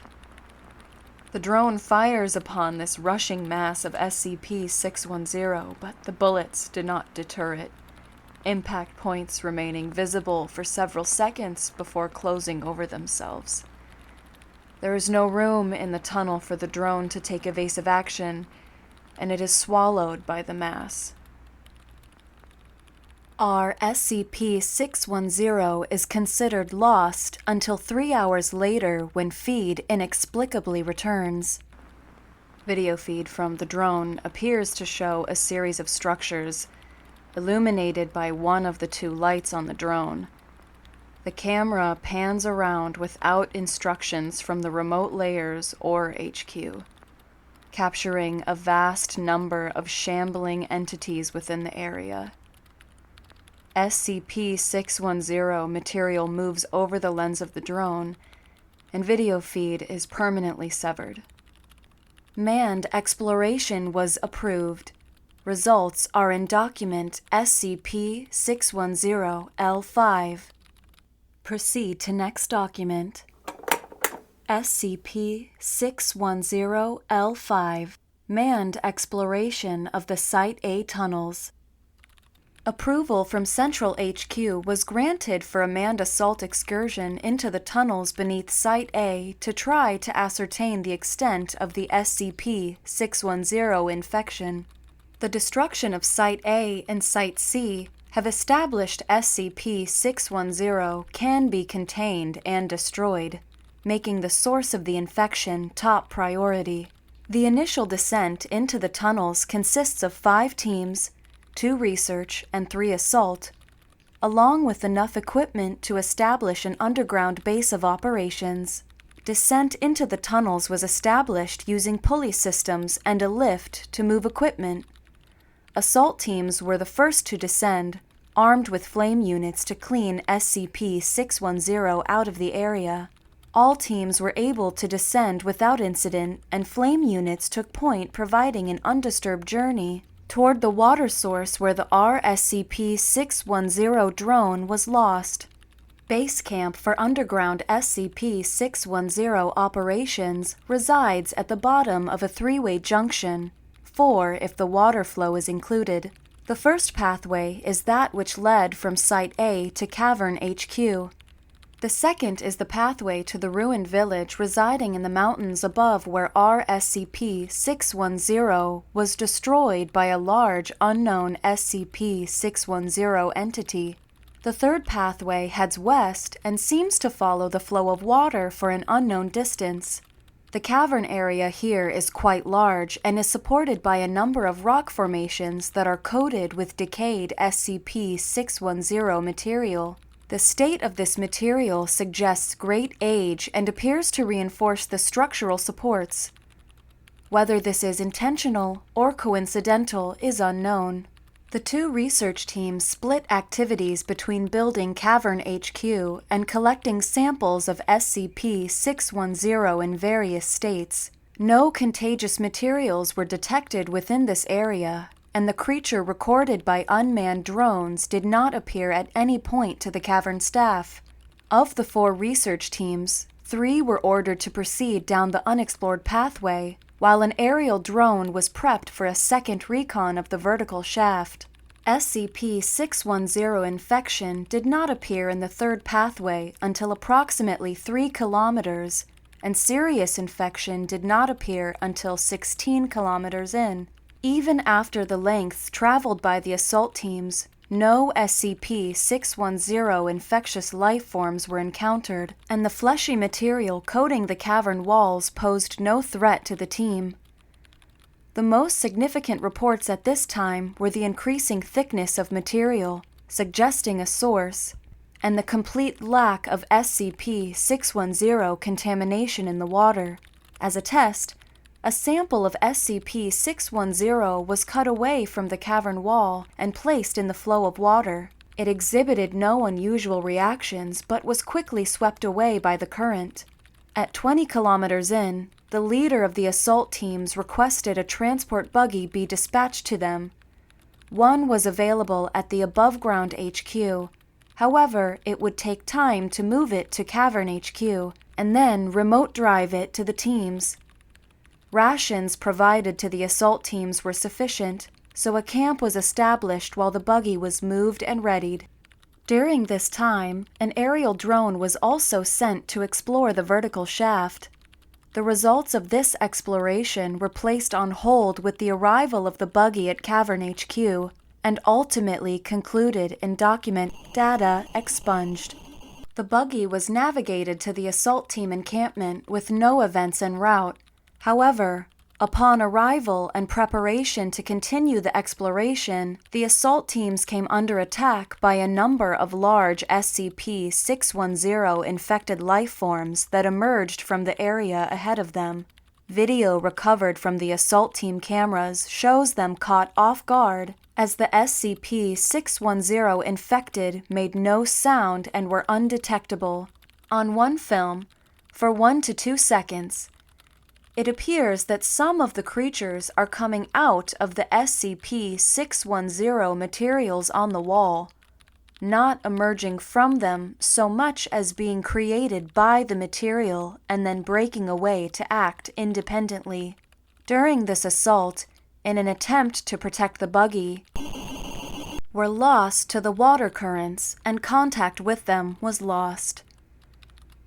The drone fires upon this rushing mass of SCP-610, but the bullets did not deter it, impact points remaining visible for several seconds before closing over themselves. There is no room in the tunnel for the drone to take evasive action, and it is swallowed by the mass. Our SCP-610 is considered lost until 3 hours later when feed inexplicably returns. Video feed from the drone appears to show a series of structures, illuminated by one of the 2 lights on the drone. The camera pans around without instructions from the remote layers or HQ, capturing a vast number of shambling entities within the area. SCP-610 material moves over the lens of the drone, and video feed is permanently severed. Manned exploration was approved. Results are in document SCP-610-L5. Proceed to next document. SCP-610-L5. Manned exploration of the Site A tunnels. Approval from Central HQ was granted for a manned assault excursion into the tunnels beneath Site A to try to ascertain the extent of the SCP-610 infection. The destruction of Site A and Site C have established SCP-610 can be contained and destroyed, making the source of the infection top priority. The initial descent into the tunnels consists of 5 teams, 2 research, and 3 assault, along with enough equipment to establish an underground base of operations. Descent into the tunnels was established using pulley systems and a lift to move equipment. Assault teams were the first to descend, armed with flame units to clean SCP-610 out of the area. All teams were able to descend without incident, and flame units took point, providing an undisturbed journey toward the water source where the SCP-610 drone was lost. Base camp for underground SCP-610 operations resides at the bottom of a 3-way junction, 4 if the water flow is included. The first pathway is that which led from Site A to Cavern HQ. The second is the pathway to the ruined village residing in the mountains above where our SCP-610 was destroyed by a large unknown SCP-610 entity. The third pathway heads west and seems to follow the flow of water for an unknown distance. The cavern area here is quite large and is supported by a number of rock formations that are coated with decayed SCP-610 material. The state of this material suggests great age and appears to reinforce the structural supports. Whether this is intentional or coincidental is unknown. The 2 research teams split activities between building Cavern HQ and collecting samples of SCP-610 in various states. No contagious materials were detected within this area, and the creature recorded by unmanned drones did not appear at any point to the cavern staff. Of the 4 research teams, 3 were ordered to proceed down the unexplored pathway, while an aerial drone was prepped for a second recon of the vertical shaft. SCP-610 infection did not appear in the third pathway until approximately 3 kilometers, and serious infection did not appear until 16 kilometers in. Even after the lengths traveled by the assault teams, no SCP-610 infectious life forms were encountered, and the fleshy material coating the cavern walls posed no threat to the team. The most significant reports at this time were the increasing thickness of material, suggesting a source, and the complete lack of SCP-610 contamination in the water. As a test, a sample of SCP-610 was cut away from the cavern wall and placed in the flow of water. It exhibited no unusual reactions but was quickly swept away by the current. At 20 kilometers in, the leader of the assault teams requested a transport buggy be dispatched to them. One was available at the above-ground HQ. However, it would take time to move it to Cavern HQ and then remote drive it to the teams. Rations provided to the assault teams were sufficient, so a camp was established while the buggy was moved and readied. During this time, an aerial drone was also sent to explore the vertical shaft. The results of this exploration were placed on hold with the arrival of the buggy at Cavern HQ, and ultimately concluded in document data expunged. The buggy was navigated to the assault team encampment with no events en route. However, upon arrival and preparation to continue the exploration, the assault teams came under attack by a number of large SCP-610 infected life forms that emerged from the area ahead of them. Video recovered from the assault team cameras shows them caught off guard as the SCP-610 infected made no sound and were undetectable. On one film, for 1 to 2 seconds, it appears that some of the creatures are coming out of the SCP-610 materials on the wall, not emerging from them so much as being created by the material and then breaking away to act independently. During this assault, in an attempt to protect the buggy, were lost to the water currents and contact with them was lost.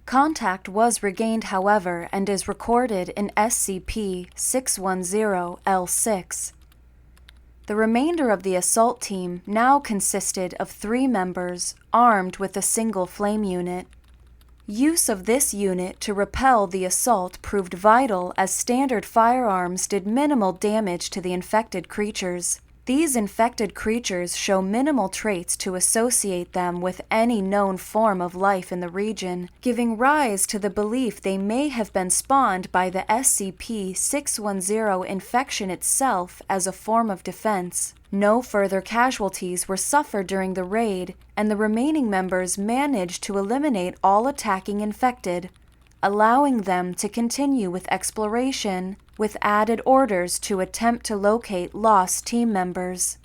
Contact was regained, however, and is recorded in SCP-610-L6. The remainder of the assault team now consisted of 3 members armed with a single flame unit. Use of this unit to repel the assault proved vital as standard firearms did minimal damage to the infected creatures. These infected creatures show minimal traits to associate them with any known form of life in the region, giving rise to the belief they may have been spawned by the SCP-610 infection itself as a form of defense. No further casualties were suffered during the raid, and the remaining members managed to eliminate all attacking infected, allowing them to continue with exploration, with added orders to attempt to locate lost team members.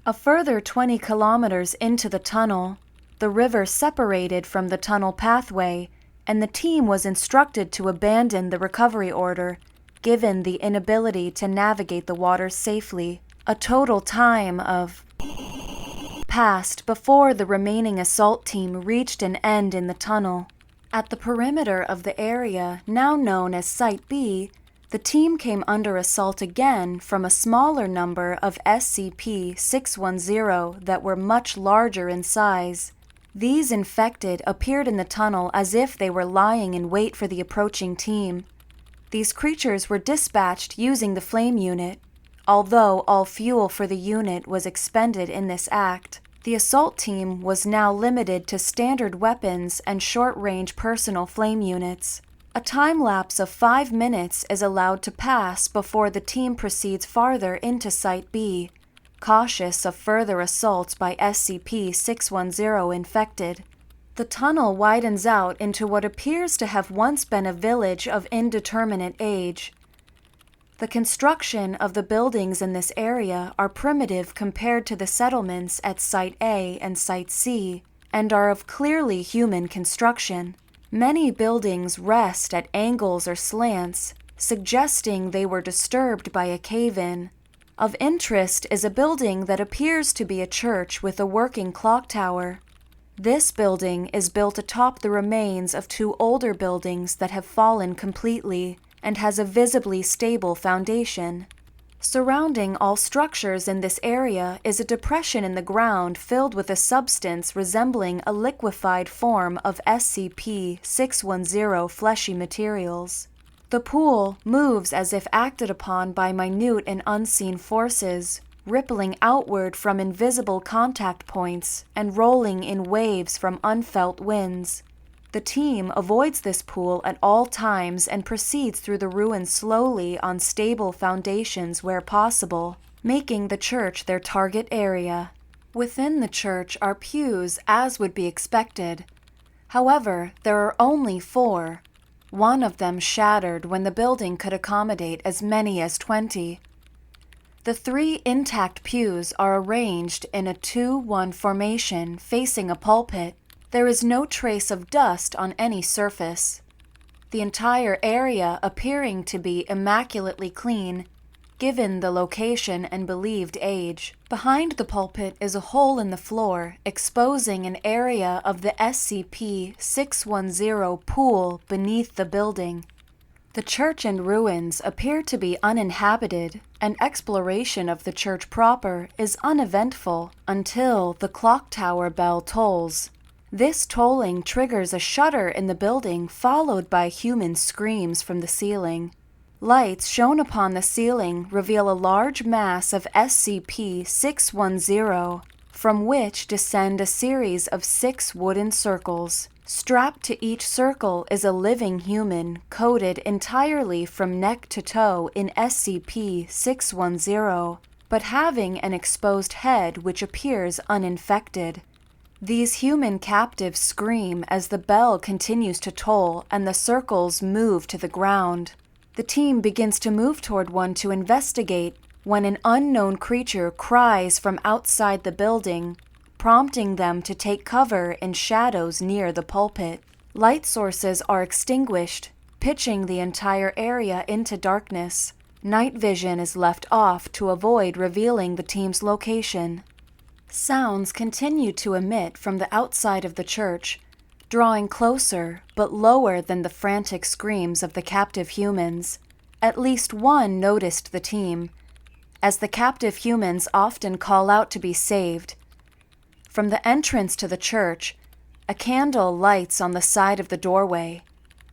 A further 20 kilometers into the tunnel, the river separated from the tunnel pathway, and the team was instructed to abandon the recovery order, given the inability to navigate the waters safely. A total time of passed before the remaining assault team reached an end in the tunnel. At the perimeter of the area, now known as Site B, the team came under assault again from a smaller number of SCP-610 that were much larger in size. These infected appeared in the tunnel as if they were lying in wait for the approaching team. These creatures were dispatched using the flame unit, although all fuel for the unit was expended in this act. The assault team was now limited to standard weapons and short-range personal flame units. A time lapse of 5 minutes is allowed to pass before the team proceeds farther into Site B, cautious of further assaults by SCP-610 infected. The tunnel widens out into what appears to have once been a village of indeterminate age. The construction of the buildings in this area are primitive compared to the settlements at Site A and Site C, and are of clearly human construction. Many buildings rest at angles or slants, suggesting they were disturbed by a cave-in. Of interest is a building that appears to be a church with a working clock tower. This building is built atop the remains of 2 older buildings that have fallen completely, and has a visibly stable foundation. Surrounding all structures in this area is a depression in the ground filled with a substance resembling a liquefied form of SCP-610 fleshy materials. The pool moves as if acted upon by minute and unseen forces, rippling outward from invisible contact points and rolling in waves from unfelt winds. The team avoids this pool at all times and proceeds through the ruins slowly on stable foundations where possible, making the church their target area. Within the church are pews as would be expected. However, there are only 4, one of them shattered when the building could accommodate as many as 20. The 3 intact pews are arranged in a 2-1 formation facing a pulpit. There is no trace of dust on any surface, the entire area appearing to be immaculately clean, given the location and believed age. Behind the pulpit is a hole in the floor, exposing an area of the SCP-610 pool beneath the building. The church and ruins appear to be uninhabited, and exploration of the church proper is uneventful until the clock tower bell tolls. This tolling triggers a shudder in the building, followed by human screams from the ceiling. Lights shown upon the ceiling reveal a large mass of SCP-610, from which descend a series of 6 wooden circles. Strapped to each circle is a living human, coated entirely from neck to toe in SCP-610, but having an exposed head which appears uninfected. These human captives scream as the bell continues to toll and the circles move to the ground. The team begins to move toward one to investigate when an unknown creature cries from outside the building, prompting them to take cover in shadows near the pulpit. Light sources are extinguished, pitching the entire area into darkness. Night vision is left off to avoid revealing the team's location. Sounds continue to emit from the outside of the church, drawing closer but lower than the frantic screams of the captive humans. At least one noticed the team, as the captive humans often call out to be saved. From the entrance to the church, a candle lights on the side of the doorway,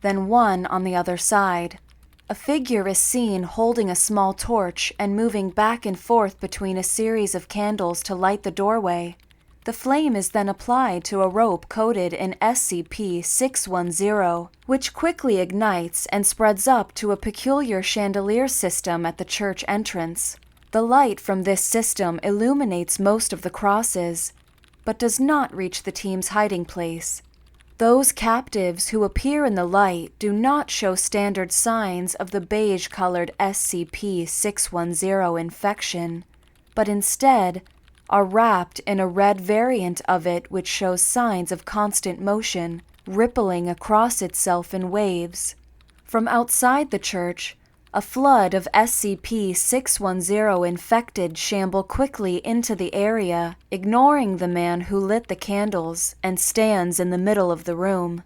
then one on the other side. A figure is seen holding a small torch and moving back and forth between a series of candles to light the doorway. The flame is then applied to a rope coated in SCP-610, which quickly ignites and spreads up to a peculiar chandelier system at the church entrance. The light from this system illuminates most of the crosses, but does not reach the team's hiding place. Those captives who appear in the light do not show standard signs of the beige-colored SCP-610 infection, but instead are wrapped in a red variant of it which shows signs of constant motion, rippling across itself in waves. From outside the church, a flood of SCP-610 infected shamble quickly into the area, ignoring the man who lit the candles and stands in the middle of the room.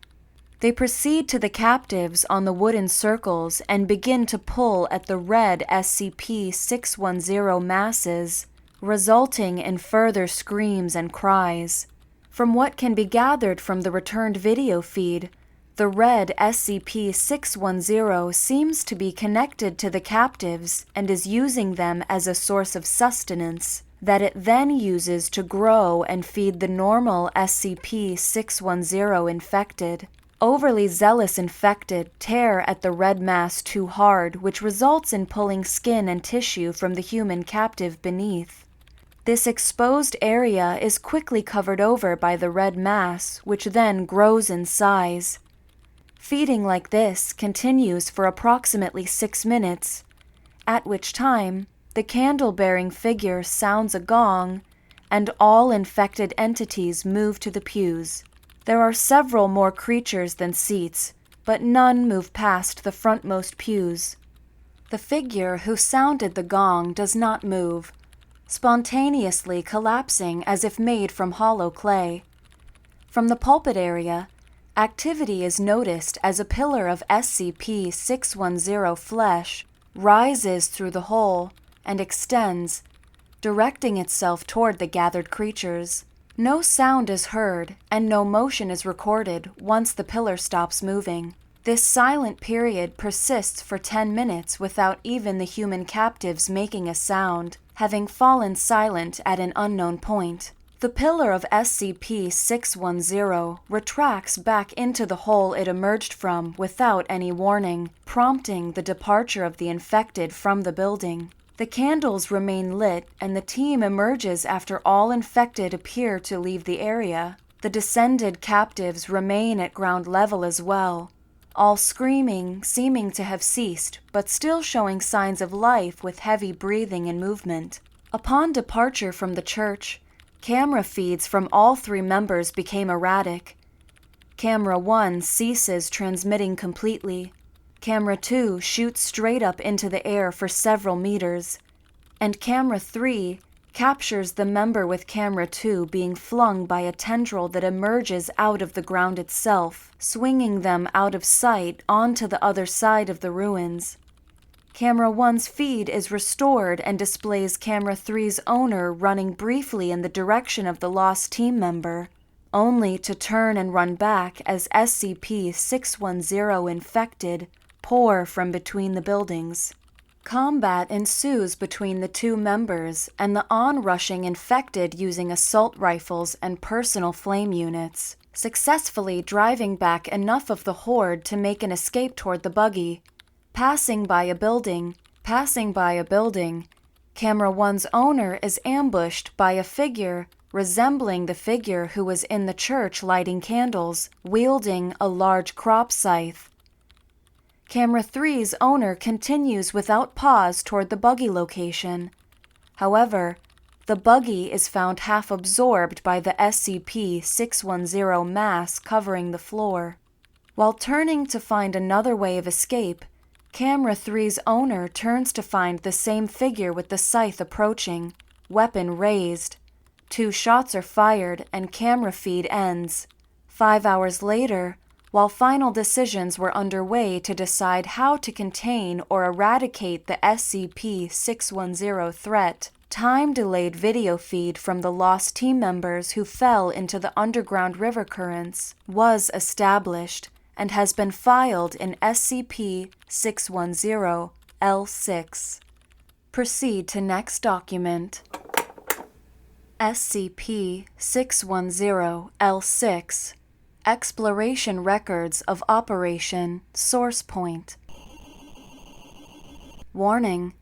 They proceed to the captives on the wooden circles and begin to pull at the red SCP-610 masses, resulting in further screams and cries. From what can be gathered from the returned video feed, the red SCP-610 seems to be connected to the captives and is using them as a source of sustenance that it then uses to grow and feed the normal SCP-610 infected. Overly zealous infected tear at the red mass too hard, which results in pulling skin and tissue from the human captive beneath. This exposed area is quickly covered over by the red mass, which then grows in size. Feeding like this continues for approximately 6 minutes, at which time the candle-bearing figure sounds a gong and all infected entities move to the pews. There are several more creatures than seats, but none move past the frontmost pews. The figure who sounded the gong does not move, spontaneously collapsing as if made from hollow clay. From the pulpit area, activity is noticed as a pillar of SCP-610 flesh rises through the hole and extends, directing itself toward the gathered creatures. No sound is heard and no motion is recorded once the pillar stops moving. This silent period persists for 10 minutes without even the human captives making a sound, having fallen silent at an unknown point. The pillar of SCP-610 retracts back into the hole it emerged from without any warning, prompting the departure of the infected from the building. The candles remain lit and the team emerges after all infected appear to leave the area. The descended captives remain at ground level as well, all screaming, seeming to have ceased, but still showing signs of life with heavy breathing and movement. Upon departure from the church, camera feeds from all 3 members became erratic. Camera 1 ceases transmitting completely. Camera 2 shoots straight up into the air for several meters, and Camera 3 captures the member with camera 2 being flung by a tendril that emerges out of the ground itself, swinging them out of sight onto the other side of the ruins. Camera 1's feed is restored and displays Camera 3's owner running briefly in the direction of the lost team member, only to turn and run back as SCP-610 infected pour from between the buildings. Combat ensues between the two members and the onrushing infected using assault rifles and personal flame units, successfully driving back enough of the horde to make an escape toward the buggy. Passing by a building, Camera 1's owner is ambushed by a figure resembling the figure who was in the church lighting candles, wielding a large crop scythe. Camera 3's owner continues without pause toward the buggy location. However, the buggy is found half absorbed by the SCP-610 mass covering the floor. While turning to find another way of escape, Camera 3's owner turns to find the same figure with the scythe approaching, weapon raised. 2 shots are fired and camera feed ends. 5 hours later, while final decisions were underway to decide how to contain or eradicate the SCP-610 threat, time-delayed video feed from the lost team members who fell into the underground river currents was established and has been filed in SCP-610-L6. Proceed to next document. SCP-610-L6 Exploration Records of Operation Source Point. Warning: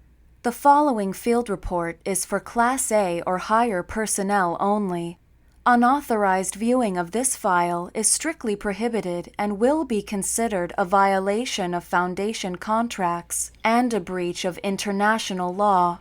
the following field report is for Class A or higher personnel only. Unauthorized viewing of this file is strictly prohibited and will be considered a violation of Foundation contracts and a breach of international law.